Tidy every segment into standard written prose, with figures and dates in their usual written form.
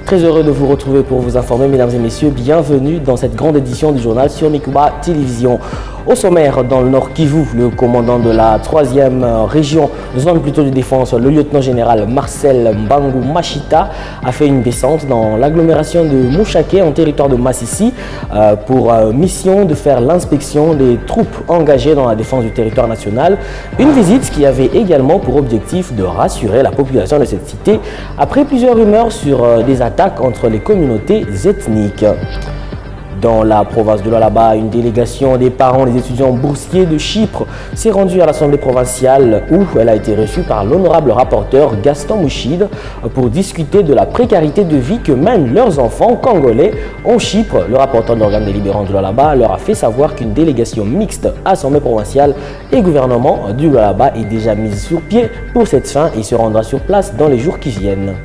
Très heureux de vous retrouver pour vous informer, mesdames et messieurs. Bienvenue dans cette grande édition du journal sur Mikuba Télévision. Au sommaire, dans le Nord Kivu, le commandant de la 3e région, zone plutôt de défense, le lieutenant-général Marcel Mbangu Machita, a fait une descente dans l'agglomération de Mouchaké, en territoire de Massissi, pour mission de faire l'inspection des troupes engagées dans la défense du territoire national. Une visite qui avait également pour objectif de rassurer la population de cette cité après plusieurs rumeurs sur des attaques entre les communautés ethniques. Dans la province de Lualaba, une délégation des parents des étudiants boursiers de Chypre s'est rendue à l'Assemblée provinciale où elle a été reçue par l'honorable rapporteur Gaston Mouchide pour discuter de la précarité de vie que mènent leurs enfants congolais en Chypre. Le rapporteur de l'organe délibérant de Lualaba leur a fait savoir qu'une délégation mixte Assemblée provinciale et gouvernement du Lualaba est déjà mise sur pied pour cette fin et se rendra sur place dans les jours qui viennent.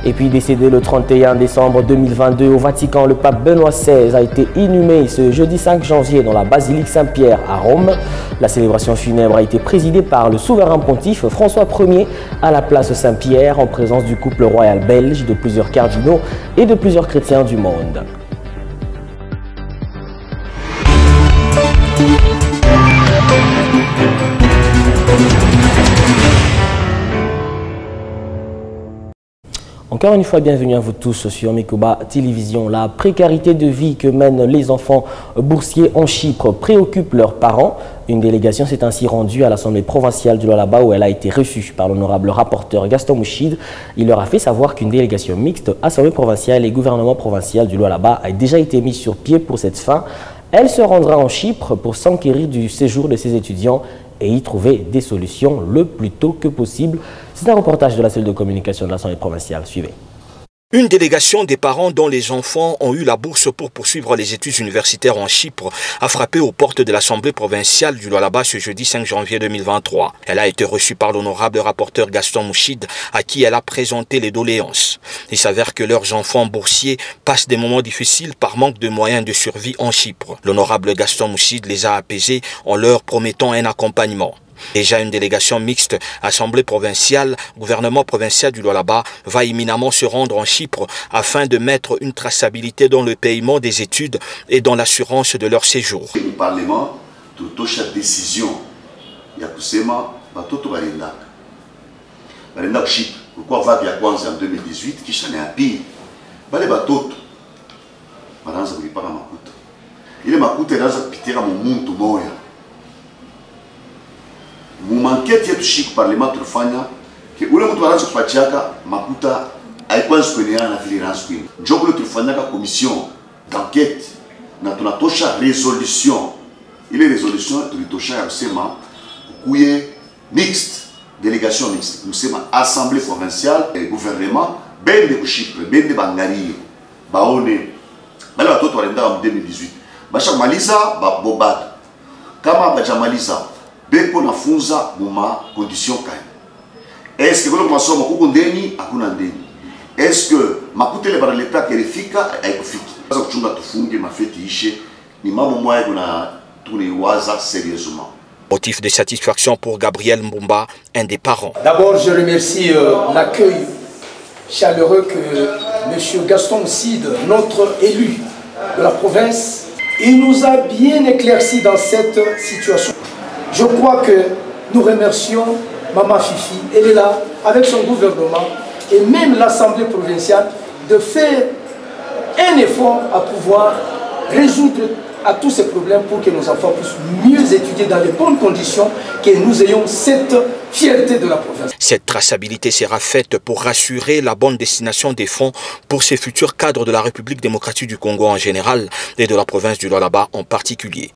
Et puis décédé le 31 décembre 2022 au Vatican, le pape Benoît XVI a été inhumé ce jeudi 5 janvier dans la basilique Saint-Pierre à Rome. La célébration funèbre a été présidée par le souverain pontife François Ier à la place Saint-Pierre en présence du couple royal belge, de plusieurs cardinaux et de plusieurs chrétiens du monde. Encore une fois, bienvenue à vous tous sur Mikuba Télévision. La précarité de vie que mènent les enfants boursiers en Chypre préoccupe leurs parents. Une délégation s'est ainsi rendue à l'Assemblée provinciale du Lualaba où elle a été reçue par l'honorable rapporteur Gaston Mouchide. Il leur a fait savoir qu'une délégation mixte Assemblée provinciale et gouvernement provincial du Lualaba a déjà été mise sur pied pour cette fin. Elle se rendra en Chypre pour s'enquérir du séjour de ses étudiants et y trouver des solutions le plus tôt que possible. C'est un reportage de la cellule de communication de l'Assemblée provinciale. Suivez. Une délégation des parents dont les enfants ont eu la bourse pour poursuivre les études universitaires en Chypre a frappé aux portes de l'Assemblée provinciale du Lualaba ce jeudi 5 janvier 2023. Elle a été reçue par l'honorable rapporteur Gaston Mouchide à qui elle a présenté les doléances. Il s'avère que leurs enfants boursiers passent des moments difficiles par manque de moyens de survie en Chypre. L'honorable Gaston Mouchide les a apaisés en leur promettant un accompagnement. Déjà une délégation mixte, Assemblée provinciale, gouvernement provincial du Lualaba va imminemment se rendre en Chypre afin de mettre une traçabilité dans le paiement des études et dans l'assurance de leur séjour. Le Parlement, toute chaque décision, il y a tout le Chypre. Pourquoi va bien en 2018 qui s'en est un pire. Les bateaux, il est ma coûte dans un pitié à mon monde tout moyen. Mumanketi yetu Chypre parlement tulifanya ke ule mtu anaanza kupatiaka makuta haikwanza kuendelea na vile anaanza kwenda. Njoo kule tulifanyaka commission d'enquête na tunatosha resolution. Ile resolution tulitosha ya kusema kuye mixte, délégation mixte. Kusema assemblée provinciale et gouvernement bende ku Chypre, bende bangarie. Baone bale watoto walienda en 2018. Basha maliza ba bobata. Kama bajamaliza beko nafunza muma condition kani. Est-ce que kule masomo kuko ndeni hakuna ndeni? Est-ce que makutele bara leta kerifika haikufiki? Sasa kuchunga tufunge mafeti ishe ni mambo moya kuna tuliwaza sérieusement. Motif de satisfaction pour Gabriel Mbumba, un des parents. D'abord, je remercie l'accueil chaleureux que M. Gaston Mouchide, notre élu de la province, il nous a bien éclairci dans cette situation. Je crois que nous remercions Maman Fifi, elle est là avec son gouvernement et même l'Assemblée provinciale de faire un effort à pouvoir résoudre à tous ces problèmes pour que nos enfants puissent mieux étudier dans les bonnes conditions, que nous ayons cette fierté de la province. Cette traçabilité sera faite pour rassurer la bonne destination des fonds pour ces futurs cadres de la République démocratique du Congo en général et de la province du Lualaba en particulier.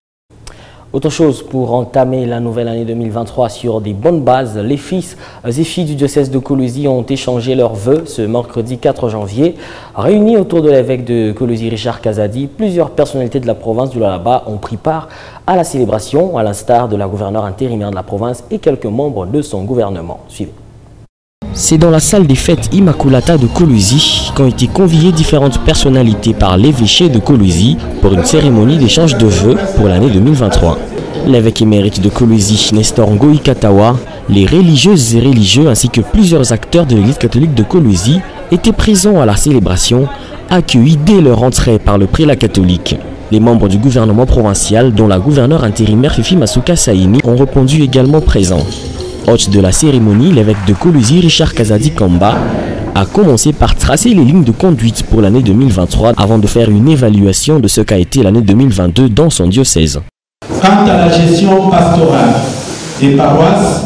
Autre chose pour entamer la nouvelle année 2023 sur des bonnes bases, les fils et filles du diocèse de Kolwezi ont échangé leurs vœux ce mercredi 4 janvier. Réunis autour de l'évêque de Kolwezi, Richard Kazadi, plusieurs personnalités de la province du Lualaba ont pris part à la célébration, à l'instar de la gouverneure intérimaire de la province et quelques membres de son gouvernement. Suivez. C'est dans la salle des fêtes Immaculata de Kolwezi qu'ont été conviées différentes personnalités par l'évêché de Kolwezi pour une cérémonie d'échange de vœux pour l'année 2023. L'évêque émérite de Kolwezi, Nestor Ngoï Katawa, les religieuses et religieux ainsi que plusieurs acteurs de l'église catholique de Kolwezi étaient présents à la célébration, accueillis dès leur entrée par le prélat catholique. Les membres du gouvernement provincial, dont la gouverneure intérimaire Fifi Masuka Saini, ont répondu également présents. Hôte de la cérémonie, l'évêque de Kolusi, Richard Kazadi Kamba, a commencé par tracer les lignes de conduite pour l'année 2023 avant de faire une évaluation de ce qu'a été l'année 2022 dans son diocèse. Quant à la gestion pastorale des paroisses,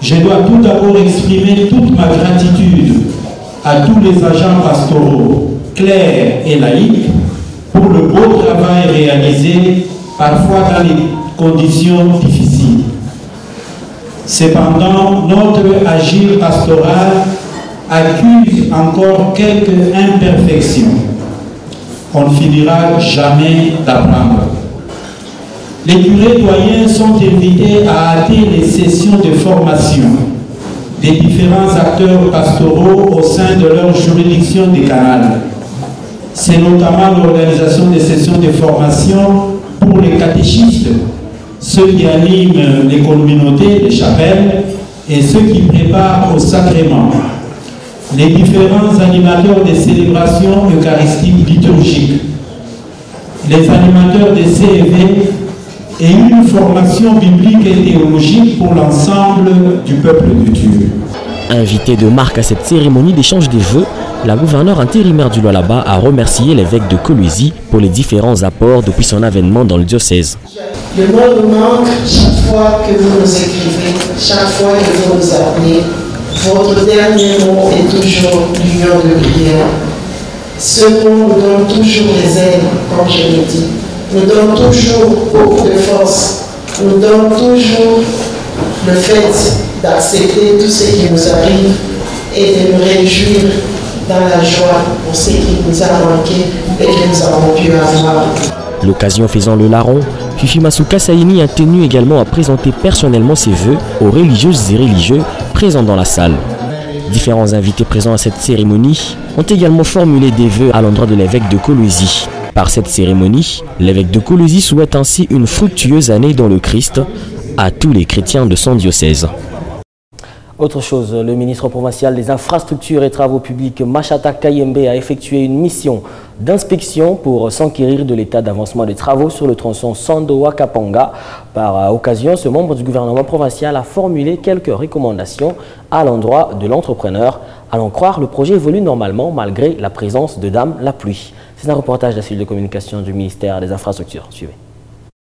je dois tout d'abord exprimer toute ma gratitude à tous les agents pastoraux, clercs et laïcs, pour le beau travail réalisé, parfois dans les conditions difficiles. Cependant, notre agir pastoral accuse encore quelques imperfections. On ne finira jamais d'apprendre. Les curés doyens sont invités à hâter les sessions de formation des différents acteurs pastoraux au sein de leur juridiction décanale. C'est notamment l'organisation des sessions de formation pour les catéchistes, ceux qui animent les communautés, les chapelles, et ceux qui préparent au sacrement, les différents animateurs des célébrations eucharistiques liturgiques, les animateurs des CEV et une formation biblique et théologique pour l'ensemble du peuple de Dieu. Invité de marque à cette cérémonie d'échange des vœux, la gouverneure intérimaire du Lualaba a remercié l'évêque de Kolusi pour les différents apports depuis son avènement dans le diocèse. Le mot nous manque chaque fois que vous nous écrivez, chaque fois que vous nous appelez. Votre dernier mot est toujours l'union de prière. Ce mot nous donne toujours les ailes, comme je l'ai dit. Nous donne toujours beaucoup de force. Nous donne toujours le fait d'accepter tout ce qui nous arrive et de nous réjouir dans la joie pour ce qui nous a manqué et que nous avons pu avoir. L'occasion faisant le larron, Fifi Masuka Saini a tenu également à présenter personnellement ses vœux aux religieuses et religieux présents dans la salle. Différents invités présents à cette cérémonie ont également formulé des vœux à l'endroit de l'évêque de Kolusi. Par cette cérémonie, l'évêque de Kolusi souhaite ainsi une fructueuse année dans le Christ à tous les chrétiens de son diocèse. Autre chose, le ministre provincial des Infrastructures et Travaux Publics, Machata Kayembe, a effectué une mission d'inspection pour s'enquérir de l'état d'avancement des travaux sur le tronçon Sandoa-Kapanga. Par occasion, ce membre du gouvernement provincial a formulé quelques recommandations à l'endroit de l'entrepreneur. À l'en croire, le projet évolue normalement malgré la présence de Dame la pluie. C'est un reportage de la cellule de communication du ministère des Infrastructures. Suivez.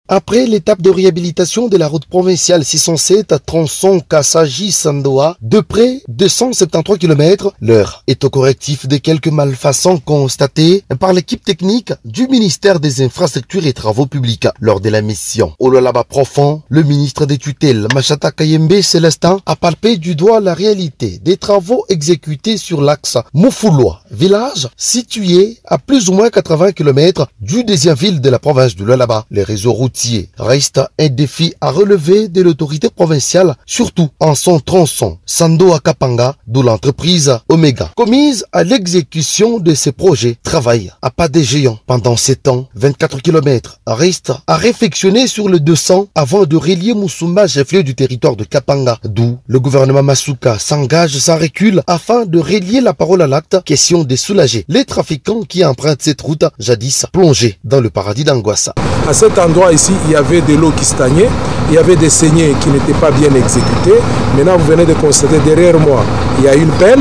Après l'étape de réhabilitation de la route provinciale 607 à tronçon Kassaji-Sandoa, de près de 173 km, l'heure est au correctif de quelques malfaçons constatées par l'équipe technique du ministère des Infrastructures et Travaux Publics. Lors de la mission au Lualaba profond, le ministre des tutelles, Machata Kayembe Célestin, a palpé du doigt la réalité des travaux exécutés sur l'axe Mufulwa, village situé à plus ou moins 80 km du deuxième ville de la province du Lualaba. Les réseaux routiers reste un défi à relever de l'autorité provinciale, surtout en son tronçon Sandoa-Kapanga, d'où l'entreprise Omega, commise à l'exécution de ces projets, travaille à pas des géants. Pendant 7 ans, 24 km reste à réfectionner sur le 200 avant de relier Musumba, chef-lieu du territoire de Kapanga, d'où le gouvernement Masuka s'engage sans recul afin de relier la parole à l'acte, question de soulager les trafiquants qui empruntent cette route jadis plongée dans le paradis d'Angoissa. À cet endroit ici, il y avait de l'eau qui stagnait, il y avait des saignées qui n'étaient pas bien exécutées. Maintenant, vous venez de constater derrière moi, il y a une pelle,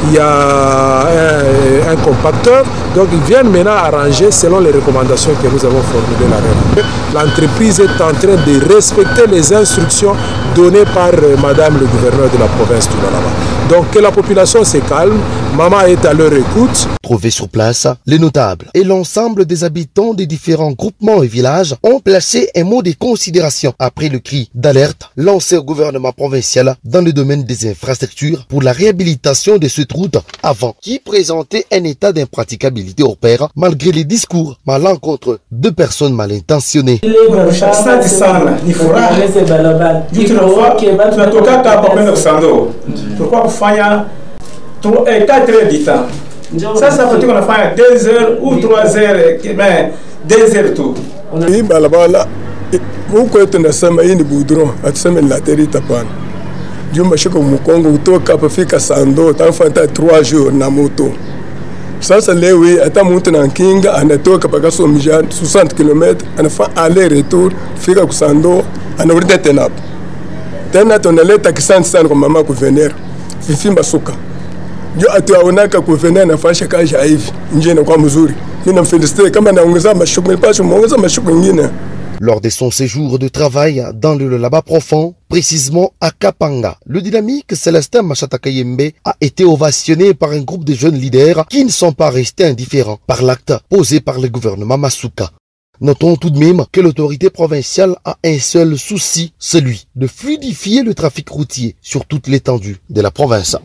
il y a un compacteur. Donc, ils viennent maintenant arranger selon les recommandations que nous avons formulées là-dedans. L'entreprise est en train de respecter les instructions données par Madame le gouverneur de la province du Lualaba. Donc, que la population se calme, maman est à leur écoute. Trouvés sur place, les notables et l'ensemble des habitants des différents groupements et villages ont placé un mot de considération après le cri d'alerte lancé au gouvernement provincial dans le domaine des infrastructures pour la réhabilitation de cette route avant, qui présentait un état d'impraticabilité hors pair malgré les discours malencontreux de personnes mal intentionnées. Ça veut dire qu'on a fait 2 heures ou 3 heures, mais 2 heures tout. Jumba shiko Mukongo kutoka hapa fika Sando tafanta 3 jours na moto. Sasa leo hata mtu na kinga anatoka paka Somija 60 km anafa aller retour fika ku Sando anarudi tena hapo. Tena tunaleta kisanti sana kwa mama gouverneur. Fifi Masuka. Jo atuaonaka gouverneur anafanya kazi hivi. Nje na kwa mzuri. Mimi namfelicite kama naongeza mashughuli pasho muongeza mashughuli nyingine. Lors de son séjour de travail dans le Lualaba profond, précisément à Kapanga, le dynamique Célestin Machata Kayembe a été ovationné par un groupe de jeunes leaders qui ne sont pas restés indifférents par l'acte posé par le gouvernement Masuka. Notons tout de même que l'autorité provinciale a un seul souci, celui de fluidifier le trafic routier sur toute l'étendue de la province.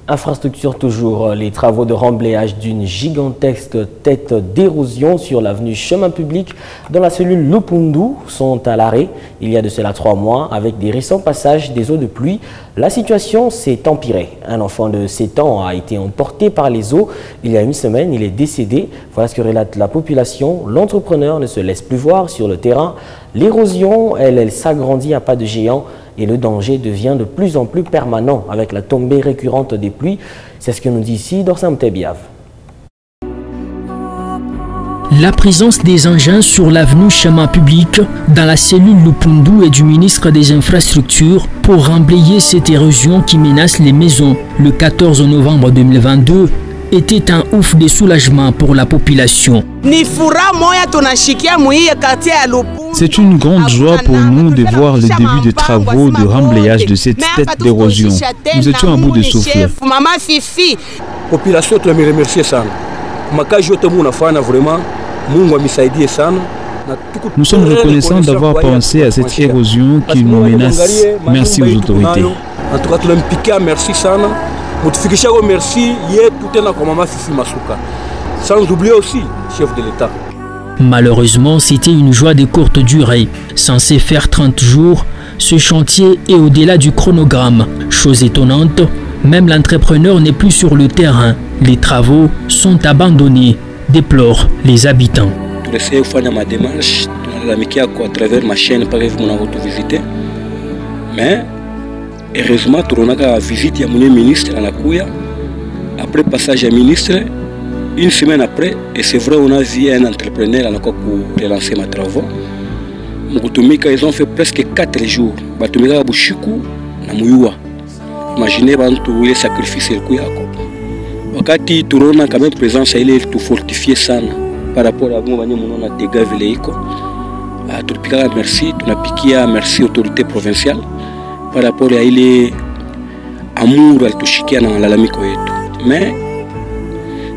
Infrastructure toujours, les travaux de remblayage d'une gigantesque tête d'érosion sur l'avenue Chemin Public dans la cellule Lupundu sont à l'arrêt. Il y a de cela 3 mois, avec des récents passages des eaux de pluie, la situation s'est empirée. Un enfant de 7 ans a été emporté par les eaux. Il y a une semaine, il est décédé. Voilà ce que relate la population. L'entrepreneur ne se laisse plus voir sur le terrain. L'érosion, elle s'agrandit à pas de géant. Et le danger devient de plus en plus permanent avec la tombée récurrente des pluies. C'est ce que nous dit ici Dorsam Tebiav. La présence des engins sur l'avenue Chemin Public dans la cellule Lupundu et du ministre des Infrastructures pour remblayer cette érosion qui menace les maisons le 14 novembre 2022 était un ouf de soulagement pour la population. C'est une grande joie pour nous de voir le début des travaux de remblayage de cette tête d'érosion. Nous étions à bout de souffle. Population, tu me remercie sana. Nous sommes reconnaissants d'avoir pensé à cette érosion qui nous menace. Merci aux autorités. En tout cas, tu l'as merci sana. Merci, sans oublier aussi chef de l'État. Malheureusement, c'était une joie de courte durée. Censé faire 30 jours, ce chantier est au-delà du chronogramme. Chose étonnante, même l'entrepreneur n'est plus sur le terrain. Les travaux sont abandonnés, déplorent les habitants. Je vais faire ma démarche à travers ma chaîne pour vous visiter. Mais heureusement, on a la visite du ministre à la Kouya. Après passage à ministre, une semaine après, et c'est vrai, on a vu un entrepreneur pour relancer mes travaux. Ils ont fait presque 4 jours. Batumika Bushiku na Muyua. Imaginez les sacrifices le Kouya. Wakati turona quand même présence il est tout fortifié sana par rapport à nous on a dégâts viléiko. Tulipika merci, tunapikia merci autorité provinciale. Par rapport à ile amour alitushikia na malalamiko yetu. Mais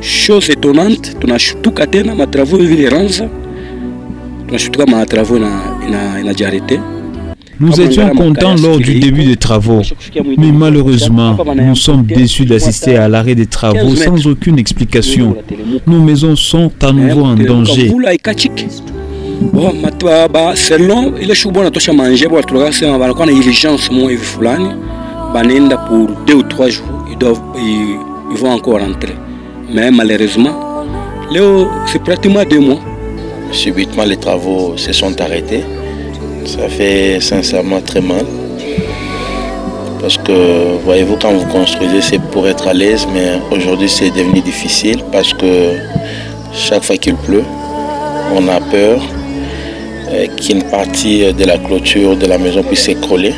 chose étonnante, tunashutuka tena matravaux vile ranza. Tunashutuka matravaux na jarete. Nous étions contents lors du début des travaux, mais malheureusement, nous sommes déçus d'assister à l'arrêt des travaux sans aucune explication. Nos maisons sont à nouveau en danger. Bon, selon il est bon à toucher manger pour trouver ça va avoir une diligence moi et fulani banenda pour 2 ou 3 jours ils vont encore rentrer mais malheureusement Léo c'est pratiquement 2 mois. Subitement les travaux se sont arrêtés. Ça fait sincèrement très mal parce que voyez-vous quand vous construisez c'est pour être à l'aise mais aujourd'hui c'est devenu difficile parce que chaque fois qu'il pleut on a peur qu'une partie de la clôture de la maison puisse s'écrouler.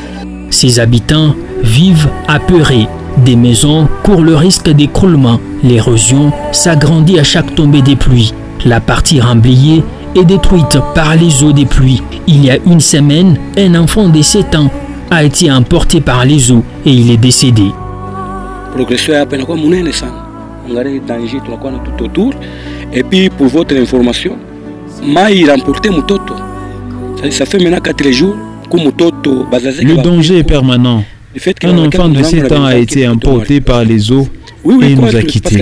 Ces habitants vivent apeurés. Des maisons courent le risque d'écroulement. L'érosion s'agrandit à chaque tombée des pluies. La partie remblayée est détruite par les eaux des pluies. Il y a une semaine, un enfant de 7 ans a été emporté par les eaux et il est décédé. Progression à peine comme on sana. On a des dangers tout autour. Et puis pour votre information, Maï remporté Mutoto. Ça fait maintenant 4 jours que Mutoto le danger est permanent. Un enfant de 7 ans a été emporté par les eaux et nous a quittés.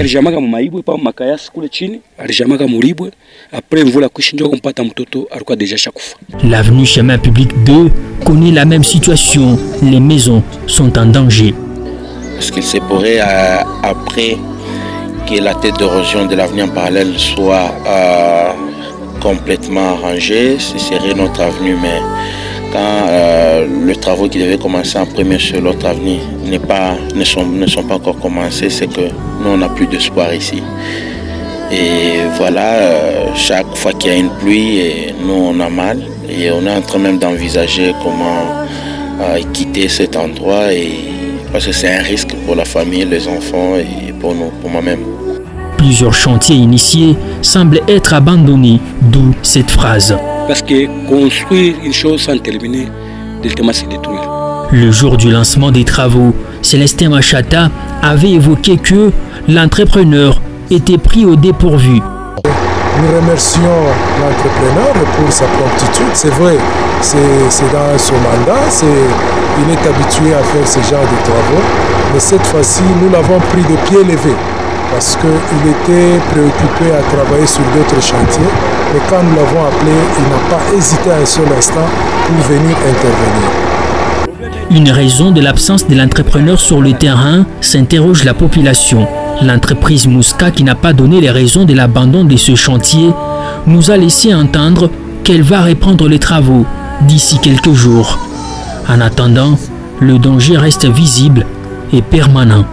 L'avenue Chemin Public 2 connaît la même situation. Les maisons sont en danger. Est-ce qu'il se pourrait, après que la tête d'érosion de l'avenue en parallèle soit complètement arrangée, ce serait notre avenue, mais quand le travaux qui devait commencer en premier sur l'autre avenue ne sont pas encore commencés, c'est que nous on n'a plus d'espoir ici. Et voilà, chaque fois qu'il y a une pluie, nous on a mal et on est en train même d'envisager comment quitter cet endroit, parce que c'est un risque pour la famille, les enfants et pour nous, pour moi-même. Plusieurs chantiers initiés semblent être abandonnés, d'où cette phrase. Parce que construire une chose sans terminer, directement c'est détruire. Le jour du lancement des travaux, Célestin Machata avait évoqué que l'entrepreneur était pris au dépourvu. Nous remercions l'entrepreneur pour sa promptitude. C'est vrai, c'est dans son mandat, il est habitué à faire ce genre de travaux. Mais cette fois-ci, nous l'avons pris de pied levé parce qu'il était préoccupé à travailler sur d'autres chantiers. Mais quand nous l'avons appelé, il n'a pas hésité un seul instant pour venir intervenir. Une raison de l'absence de l'entrepreneur sur le terrain, s'interroge la population. L'entreprise Mouska, qui n'a pas donné les raisons de l'abandon de ce chantier, nous a laissé entendre qu'elle va reprendre les travaux d'ici quelques jours. En attendant, le danger reste visible et permanent.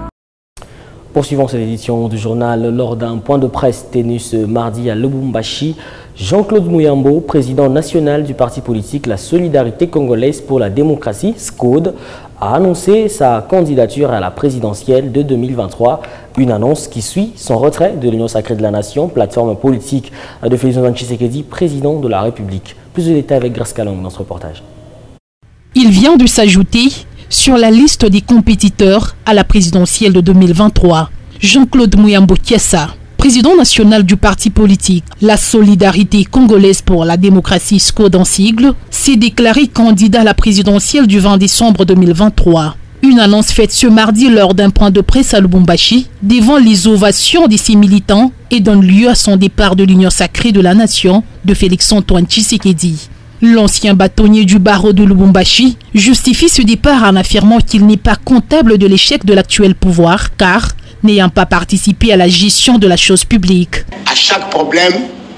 Poursuivons cette édition du journal lors d'un point de presse tenu ce mardi à Lubumbashi. Jean-Claude Muyambo, président national du parti politique La Solidarité Congolaise pour la Démocratie, SCODE, a annoncé sa candidature à la présidentielle de 2023. Une annonce qui suit son retrait de l'Union sacrée de la Nation, plateforme politique de Félix Antoine Tshisekedi, président de la République. Plus de détails avec Grace Kalong dans ce reportage. Il vient de s'ajouter sur la liste des compétiteurs à la présidentielle de 2023. Jean-Claude Muyambo Kiessa, président national du parti politique La Solidarité Congolaise pour la Démocratie, SCODE en sigle, s'est déclaré candidat à la présidentielle du 20 décembre 2023. Une annonce faite ce mardi lors d'un point de presse à Lubumbashi, devant les ovations de ses militants et donne lieu à son départ de l'Union sacrée de la Nation de Félix Antoine Tshisekedi. L'ancien bâtonnier du barreau de Lubumbashi justifie ce départ en affirmant qu'il n'est pas comptable de l'échec de l'actuel pouvoir, car n'ayant pas participé à la gestion de la chose publique. À chaque problème,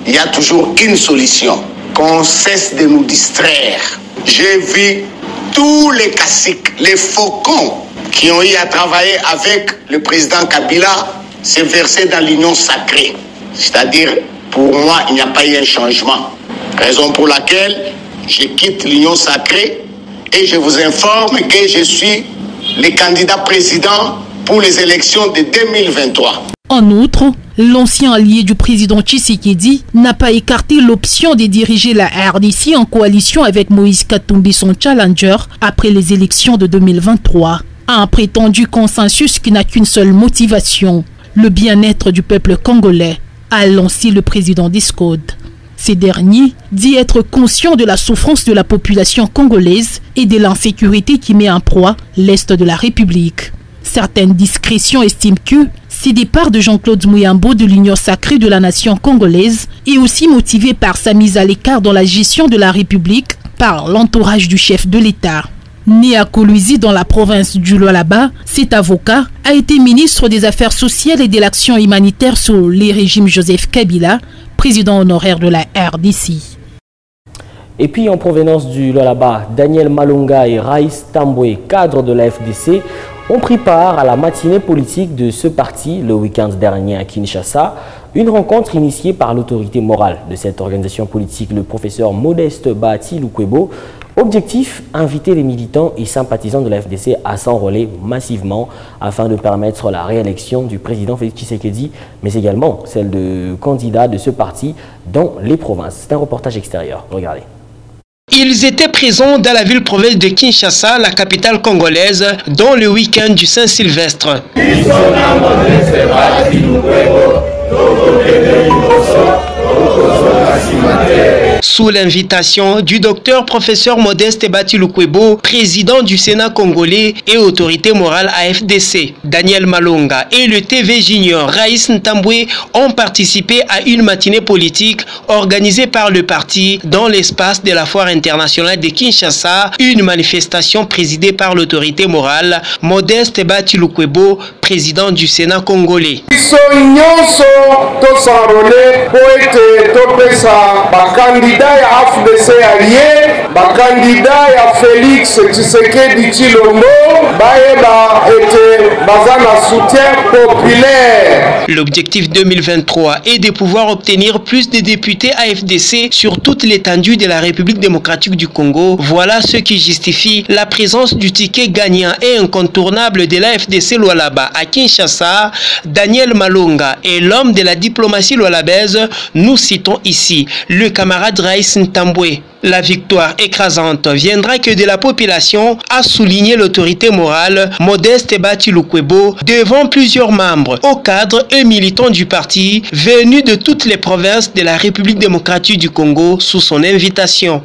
il y a toujours une solution. Qu'on cesse de nous distraire. J'ai vu tous les caciques, les faucons qui ont eu à travailler avec le président Kabila se verser dans l'union sacrée. C'est-à-dire, pour moi, il n'y a pas eu un changement. Raison pour laquelle je quitte l'union sacrée et je vous informe que je suis le candidat président pour les élections de 2023. En outre, l'ancien allié du président Tshisekedi n'a pas écarté l'option de diriger la RDC en coalition avec Moïse Katumbi, son challenger, après les élections de 2023. Un prétendu consensus qui n'a qu'une seule motivation, le bien-être du peuple congolais, a lancé le président des SCODE. Ces derniers dit être conscients de la souffrance de la population congolaise et de l'insécurité qui met en proie l'Est de la République. Certaines discrétions estiment que ce départ de Jean-Claude Muyambo de l'Union sacrée de la Nation congolaise est aussi motivé par sa mise à l'écart dans la gestion de la République par l'entourage du chef de l'État. Né à Kolwezi dans la province du Lualaba, cet avocat a été ministre des Affaires sociales et de l'Action humanitaire sous les régimes Joseph Kabila, président honoraire de la RDC. Et puis en provenance du Lualaba, Daniel Malonga et Raïs Tamboué, cadres de la FDC, ont pris part à la matinée politique de ce parti le week-end dernier à Kinshasa. Une rencontre initiée par l'autorité morale de cette organisation politique, le professeur Modeste Bahati Lukwebo. Objectif, inviter les militants et sympathisants de la FDC à s'enrôler massivement afin de permettre la réélection du président Félix Tshisekedi, mais également celle de candidats de ce parti dans les provinces. C'est un reportage extérieur. Regardez. Ils étaient présents dans la ville-province de Kinshasa, la capitale congolaise, dans le week-end du Saint-Sylvestre. Sous l'invitation du docteur professeur Modeste Bahati Lukwebo, président du Sénat congolais et autorité morale à FDC, Daniel Malonga et le TV junior Raïs Ntamboué ont participé à une matinée politique organisée par le parti dans l'espace de la Foire internationale de Kinshasa, une manifestation présidée par l'autorité morale Modeste Bahati Lukwebo, président du Sénat congolais. to s'enrôler pour être topesa bakandidat ya AFDC allié, bakandidat ya Félix Tshisekedi Tshilombo, bayeba ete bazana soutien populaire. L'objectif 2023 est de pouvoir obtenir plus de députés AFDC sur toute l'étendue de la République démocratique du Congo. Voilà ce qui justifie la présence du ticket gagnant et incontournable de l'AFDC Lualaba à Kinshasa. Daniel Malonga et l'homme de la diplomatie lualabaise, nous citons ici le camarade Raïs Ntambwe. La victoire écrasante viendra que de la population, a souligné l'autorité morale Modeste Ebati Lukwebo devant plusieurs membres, hauts cadres et militants du parti venus de toutes les provinces de la République démocratique du Congo sous son invitation.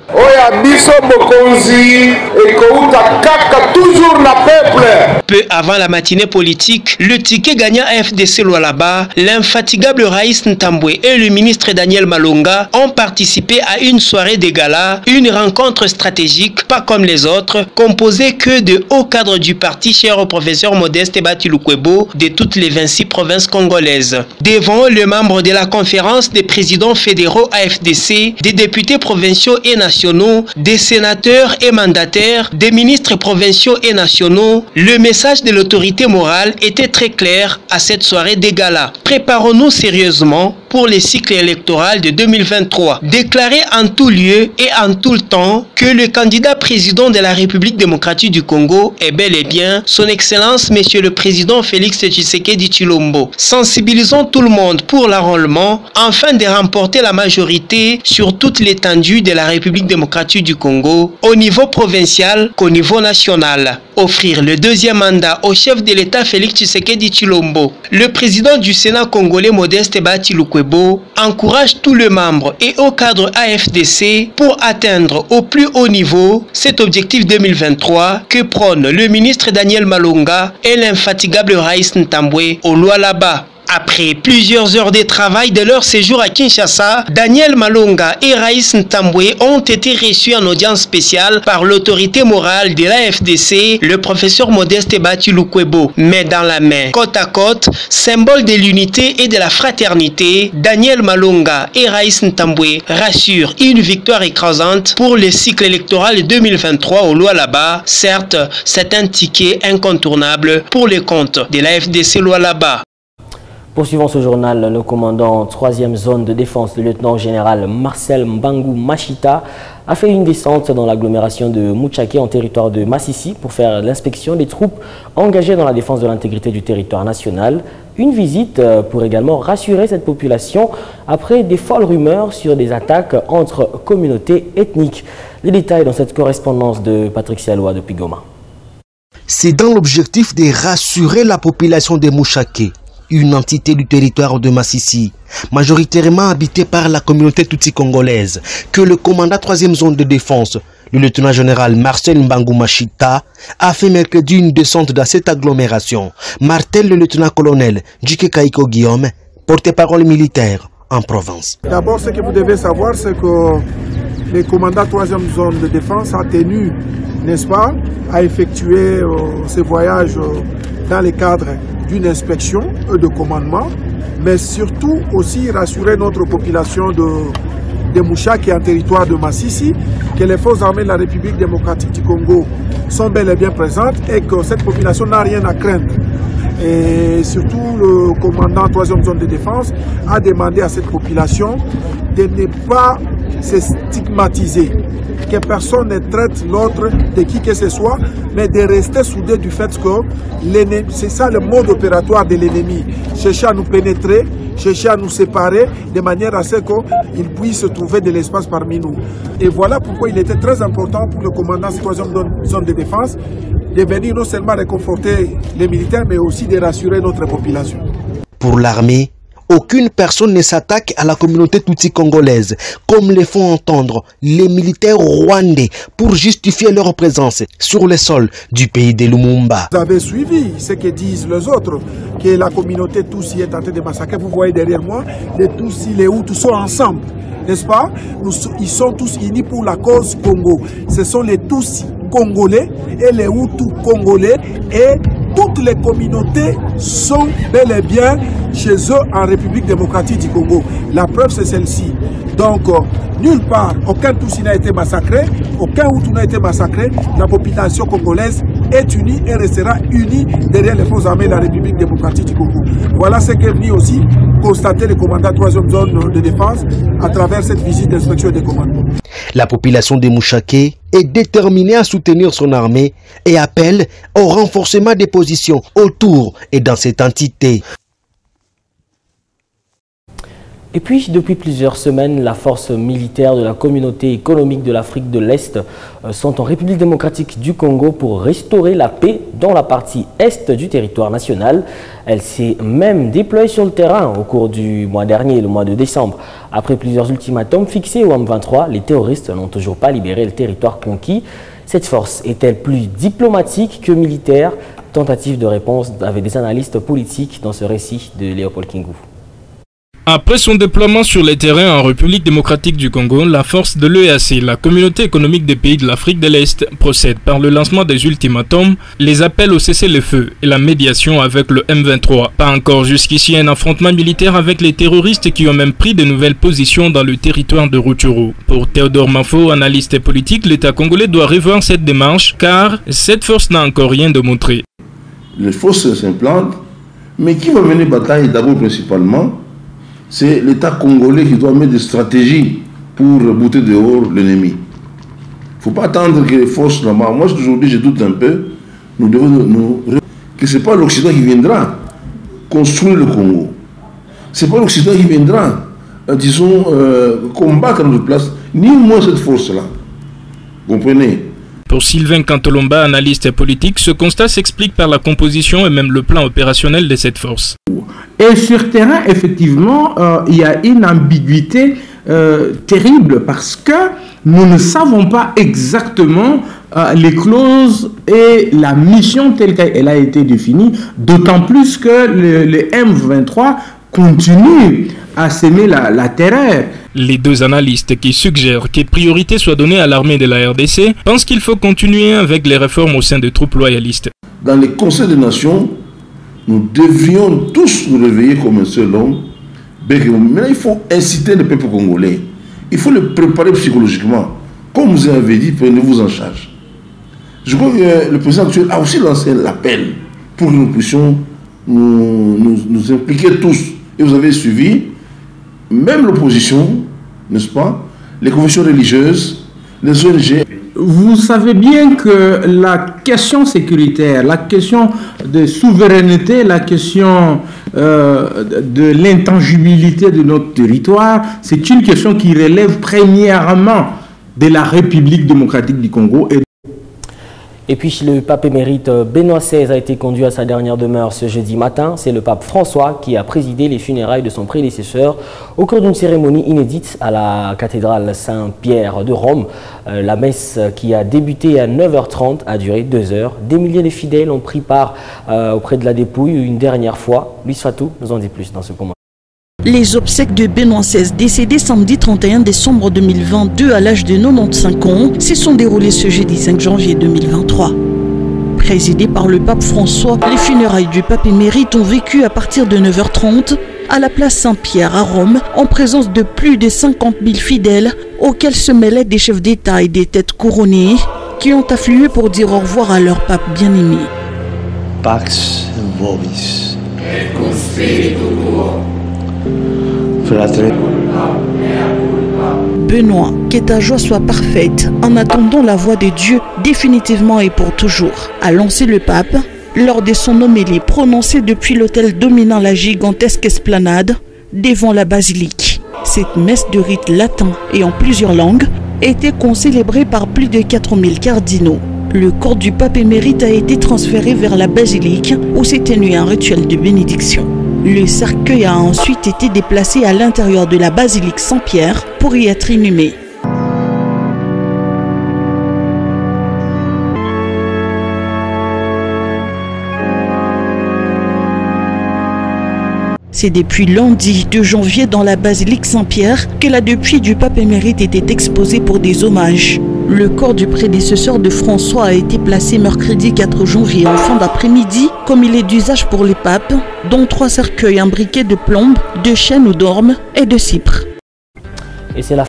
Peu avant la matinée politique, le ticket gagnant FDC Lualaba, l'infatigable Raïs Ntambwe et le ministre Daniel Malonga ont participé à une soirée de gala. Une rencontre stratégique, pas comme les autres, composée que de hauts cadres du parti cher au professeur Modeste Ebati Lukwebo de toutes les 26 provinces congolaises. Devant les membres de la conférence des présidents fédéraux AFDC, des députés provinciaux et nationaux, des sénateurs et mandataires, des ministres provinciaux et nationaux, le message de l'autorité morale était très clair à cette soirée des galas. Préparons-nous sérieusement pour les cycles électoraux de 2023. Déclarer en tout lieu et en tout le temps que le candidat président de la République démocratique du Congo est bel et bien son Excellence Monsieur le Président Félix Tshisekedi Tshilombo. Sensibilisons tout le monde pour l'enrôlement afin de remporter la majorité sur toute l'étendue de la République démocratique du Congo, au niveau provincial qu'au niveau national. Offrir le deuxième mandat au chef de l'État Félix Tshisekedi Tshilombo. Le président du Sénat congolais Modeste Ebati Lukwebo encourage tous les membres et au cadre AFDC pour atteindre au plus haut niveau cet objectif 2023 que prône le ministre Daniel Malonga et l'infatigable Raïs Ntambwe au Lualaba. Après plusieurs heures de travail de leur séjour à Kinshasa, Daniel Malonga et Raïs Ntambwe ont été reçus en audience spéciale par l'autorité morale de l'AFDC, le professeur Modeste Ebati Lukwebo. Mais dans la main, côte à côte, symbole de l'unité et de la fraternité, Daniel Malonga et Raïs Ntambwe rassurent une victoire écrasante pour le cycle électoral 2023 au Lualaba. Certes, c'est un ticket incontournable pour les comptes de l'AFDC Lualaba. Poursuivons ce journal, le commandant 3e zone de défense, le lieutenant-général Marcel Mbangu Machita, a fait une descente dans l'agglomération de Mouchake en territoire de Massissi pour faire l'inspection des troupes engagées dans la défense de l'intégrité du territoire national. Une visite pour également rassurer cette population après des folles rumeurs sur des attaques entre communautés ethniques. Les détails dans cette correspondance de Patrick Sialoa depuis Goma. C'est dans l'objectif de rassurer la population de Mouchake, une entité du territoire de Massissi, majoritairement habitée par la communauté tutsi-congolaise, que le commandant 3e zone de défense, le lieutenant-général Marcel Mbangu Machita, a fait mercredi une descente dans cette agglomération. Martel, le lieutenant-colonel Djike Kaiko Guillaume, porte-parole militaire en Provence. D'abord, ce que vous devez savoir, c'est que le commandant 3e zone de défense a tenu, n'est-ce pas, à effectuer ce voyage dans le cadre d'une inspection de commandement, mais surtout aussi rassurer notre population de Mouchake qui est en territoire de Massissi, que les forces armées de la République démocratique du Congo sont bel et bien présentes et que cette population n'a rien à craindre. Et surtout, le commandant 3e zone de défense a demandé à cette population de ne pas se stigmatiser, que personne ne traite l'autre de qui que ce soit, mais de rester soudé du fait que c'est ça le mode opératoire de l'ennemi, chercher à nous pénétrer, chercher à nous séparer de manière à ce qu'il puisse trouver de l'espace parmi nous. Et voilà pourquoi il était très important pour le commandant de 3e zone de défense de venir non seulement réconforter les militaires, mais aussi de rassurer notre population. Pour l'armée, aucune personne ne s'attaque à la communauté tutsi-congolaise, comme le font entendre les militaires rwandais pour justifier leur présence sur le sol du pays de Lumumba. Vous avez suivi ce que disent les autres, que la communauté Tutsi est en train de massacrer. Vous voyez derrière moi, les Tutsis, les Hutus sont ensemble, n'est-ce pas? Ils sont tous unis pour la cause Congo. Ce sont les Tutsis congolais et les Hutus congolais et toutes les communautés sont bel et bien chez eux en République démocratique du Congo. La preuve, c'est celle-ci. Donc, nulle part, aucun Tutsi n'a été massacré, aucun Hutu n'a été massacré. La population congolaise est unie et restera unie derrière les forces armées de la République démocratique du Congo. Voilà ce qu'est venu aussi constater le commandant 3e zone de défense à travers cette visite d'inspection et de commandement. La population de Mouchaké est déterminée à soutenir son armée et appelle au renforcement des positions autour et dans cette entité. Et puis, depuis plusieurs semaines, la force militaire de la communauté économique de l'Afrique de l'Est sont en République démocratique du Congo pour restaurer la paix dans la partie est du territoire national. Elle s'est même déployée sur le terrain au cours du mois dernier, le mois de décembre. Après plusieurs ultimatums fixés au M23, les terroristes n'ont toujours pas libéré le territoire conquis. Cette force est-elle plus diplomatique que militaire? Tentative de réponse avec des analystes politiques dans ce récit de Léopold Kingou. Après son déploiement sur les terrains en République démocratique du Congo, la force de l'EAC, la communauté économique des pays de l'Afrique de l'Est, procède par le lancement des ultimatums, les appels au cessez-le-feu et la médiation avec le M23. Pas encore jusqu'ici un affrontement militaire avec les terroristes qui ont même pris de nouvelles positions dans le territoire de Rutshuru. Pour Théodore Mafo, analyste politique, l'État congolais doit revoir cette démarche car cette force n'a encore rien démontré. Les forces s'implantent, mais qui va mener bataille d'abord principalement? C'est l'État congolais qui doit mettre des stratégies pour bouter dehors l'ennemi. Il ne faut pas attendre que les forces là-bas. Moi, aujourd'hui, je doute un peu. Nous devons que ce n'est pas l'Occident qui viendra construire le Congo. Ce n'est pas l'Occident qui viendra, disons, combattre à notre place, ni moins cette force-là. Vous comprenez? Pour Sylvain Cantolomba, analyste politique, ce constat s'explique par la composition et même le plan opérationnel de cette force. Et sur terrain, effectivement, il y a une ambiguïté terrible parce que nous ne savons pas exactement les clauses et la mission telle qu'elle a été définie, d'autant plus que le M23 continue à semer la terreur. Les deux analystes qui suggèrent que priorité soit donnée à l'armée de la RDC pensent qu'il faut continuer avec les réformes au sein des troupes loyalistes. Dans les conseils des nations, nous devrions tous nous réveiller comme un seul homme. Maintenant, il faut inciter le peuple congolais. Il faut le préparer psychologiquement. Comme vous avez dit, prenez-vous en charge. Je crois que le président actuel a aussi lancé l'appel pour que nous puissions nous impliquer tous. Et vous avez suivi, même l'opposition, n'est-ce pas, les confessions religieuses, les ONG. Vous savez bien que la question sécuritaire, la question de souveraineté, la question de l'intangibilité de notre territoire, c'est une question qui relève premièrement de la République démocratique du Congo. Et puis le pape émérite Benoît XVI a été conduit à sa dernière demeure ce jeudi matin. C'est le pape François qui a présidé les funérailles de son prédécesseur au cours d'une cérémonie inédite à la cathédrale Saint-Pierre de Rome. La messe qui a débuté à 9h30 a duré 2 heures. Des milliers de fidèles ont pris part auprès de la dépouille une dernière fois. Luis Fatou nous en dit plus dans ce commentaire. Les obsèques de Benoît XVI, décédé samedi 31 décembre 2022 à l'âge de 95 ans, se sont déroulées ce jeudi 5 janvier 2023. Présidé par le pape François, les funérailles du pape émérite ont vécu à partir de 9h30 à la place Saint-Pierre à Rome, en présence de plus de 50 000 fidèles, auxquels se mêlaient des chefs d'État et des têtes couronnées, qui ont afflué pour dire au revoir à leur pape bien-aimé. Pax vobis. Et cum spiritu tuo. Benoît, que ta joie soit parfaite en attendant la voix de Dieu définitivement et pour toujours, a lancé le pape lors de son homélie prononcée depuis l'autel dominant la gigantesque esplanade devant la basilique. Cette messe de rite latin et en plusieurs langues était concélébrée par plus de 4000 cardinaux. Le corps du pape émérite a été transféré vers la basilique où s'est tenu un rituel de bénédiction. Le cercueil a ensuite été déplacé à l'intérieur de la basilique Saint-Pierre pour y être inhumé. C'est depuis lundi 2 janvier dans la basilique Saint-Pierre que la dépouille du pape émérite était exposée pour des hommages. Le corps du prédécesseur de François a été placé mercredi 4 janvier en fin d'après-midi, comme il est d'usage pour les papes, dont 3 cercueils imbriqués de plomb, de chêne ou d'orme et de cypre. Et c'est la